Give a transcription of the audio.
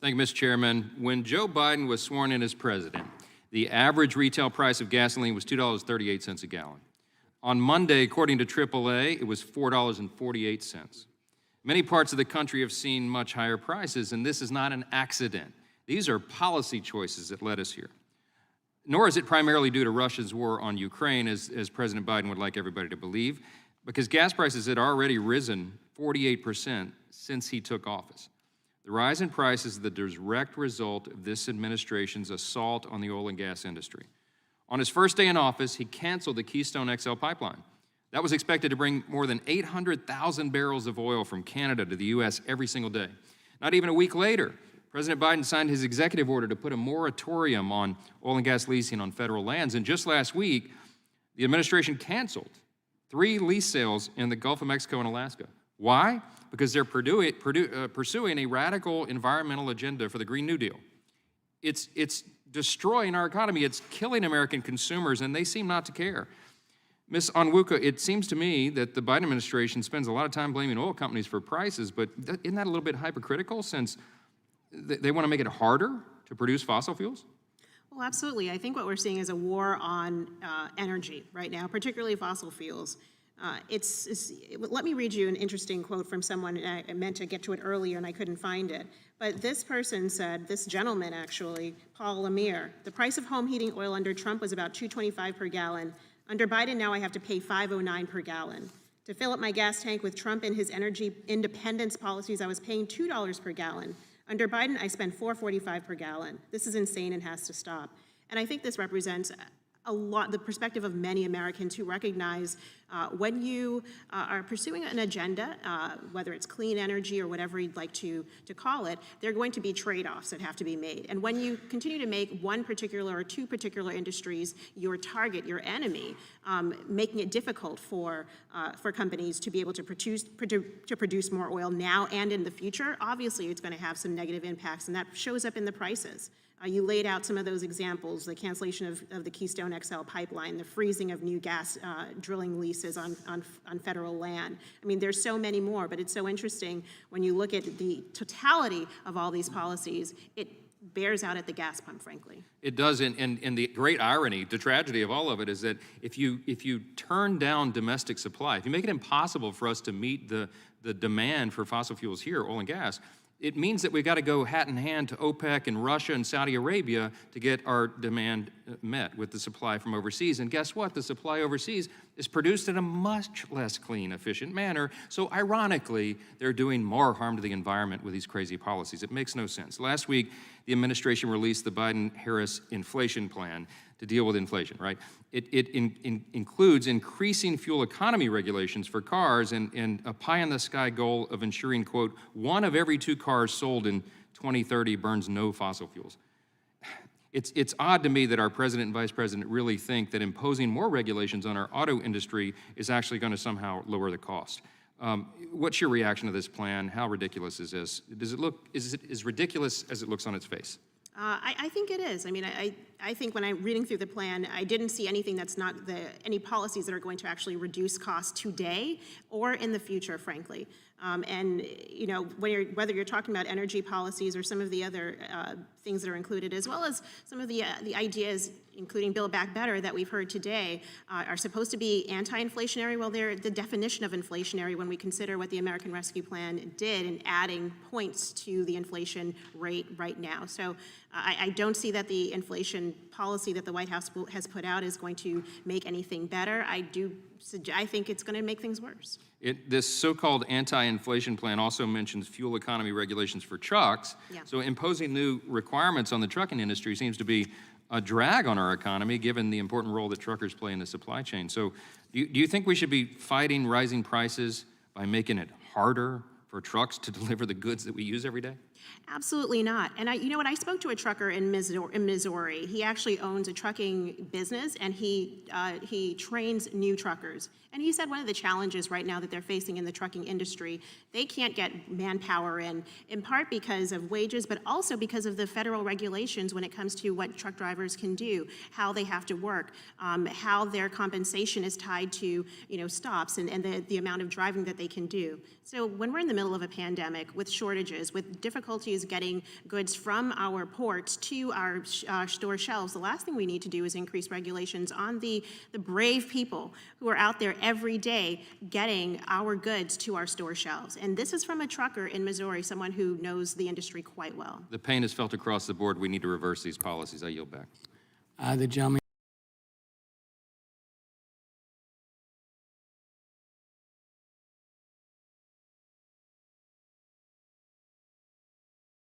Thank you, Mr. Chairman. When Joe Biden was sworn in as president, the average retail price of gasoline was $2.38 a gallon. On Monday, according to AAA, it was $4.48. Many parts of the country have seen much higher prices, and this is not an accident. These are policy choices that led us here. Nor is it primarily due to Russia's war on Ukraine, as President Biden would like everybody to believe, because gas prices had already risen 48% since he took office. The rise in prices is the direct result of this administration's assault on the oil and gas industry. On his first day in office, he canceled the Keystone XL pipeline. That was expected to bring more than 800,000 barrels of oil from Canada to the U.S. every single day. Not even a week later, President Biden signed his executive order to put a moratorium on oil and gas leasing on federal lands. And just last week, the administration canceled 3 lease sales in the Gulf of Mexico and Alaska. Why? Because they're pursuing a radical environmental agenda for the Green New Deal. It's destroying our economy. It's killing American consumers, and they seem not to care. Ms. Onwuka, it seems to me that the Biden administration spends a lot of time blaming oil companies for prices, but isn't that a little bit hypocritical since they want to make it harder to produce fossil fuels? Well, absolutely. I think what we're seeing is a war on energy right now, particularly fossil fuels. Let me read you an interesting quote from someone. I meant to get to it earlier and I couldn't find it. But this person said, this gentleman actually, Paul Lemire, the price of home heating oil under Trump was about $2.25 per gallon. Under Biden now I have to pay $5.09 per gallon. To fill up my gas tank with Trump and his energy independence policies, I was paying $2 per gallon. Under Biden, I spend $4.45 per gallon. This is insane and has to stop. And I think this represents the perspective of many Americans who recognize when you are pursuing an agenda, whether it's clean energy or whatever you'd like to call it, there are going to be trade-offs that have to be made. And when you continue to make one particular or 2 particular industries your target, your enemy, making it difficult for companies to be able to produce more oil now and in the future, obviously it's going to have some negative impacts, and that shows up in the prices. You laid out some of those examples, the cancellation of the Keystone XL pipeline, the freezing of new gas drilling leases on federal land. I mean, there's so many more, but it's so interesting when you look at the totality of all these policies, it bears out at the gas pump, frankly. It does, and the great irony, the tragedy of all of it is that if you turn down domestic supply, if you make it impossible for us to meet the demand for fossil fuels here, oil and gas, it means that we've got to go hat in hand to OPEC and Russia and Saudi Arabia to get our demand met with the supply from overseas. And guess what? The supply overseas is produced in a much less clean, efficient manner. So ironically, they're doing more harm to the environment with these crazy policies. It makes no sense. Last week, the administration released the Biden-Harris inflation plan to deal with inflation, right? It includes increasing fuel economy regulations for cars and a pie-in-the-sky goal of ensuring, quote, 1 of every 2 cars sold in 2030 burns no fossil fuels. It's odd to me that our president and vice president really think that imposing more regulations on our auto industry is actually going to somehow lower the cost. What's your reaction to this plan? How ridiculous is this? Does it look, is it as ridiculous as it looks on its face? I think it is. I mean, I think when I'm reading through the plan, I didn't see anything that's not any policies that are going to actually reduce costs today or in the future, frankly. And you know, whether you're talking about energy policies or some of the other things that are included, as well as some of the ideas, including Build Back Better, that we've heard today, are supposed to be anti-inflationary. Well, they're the definition of inflationary when we consider what the American Rescue Plan did in adding points to the inflation rate right now. So I don't see that the inflation policy that the White House has put out is going to make anything better. I think it's going to make things worse. This so-called anti-inflation plan also mentions fuel economy regulations for trucks. Yeah. So imposing new requirements on the trucking industry seems to be a drag on our economy, given the important role that truckers play in the supply chain. So do you think we should be fighting rising prices by making it harder for trucks to deliver the goods that we use every day? Absolutely not. And you know what? I spoke to a trucker in Missouri. He actually owns a trucking business, and he trains new truckers. And he said one of the challenges right now that they're facing in the trucking industry, they can't get manpower in part because of wages, but also because of the federal regulations when it comes to what truck drivers can do, how they have to work, how their compensation is tied to, you know, stops and the amount of driving that they can do. So when we're in the middle of a pandemic with shortages, with difficult difficulty is getting goods from our ports to our store shelves, the last thing we need to do is increase regulations on the brave people who are out there every day getting our goods to our store shelves. And this is from a trucker in Missouri, someone who knows the industry quite well. The pain is felt across the board. We need to reverse these policies. I yield back. The gentleman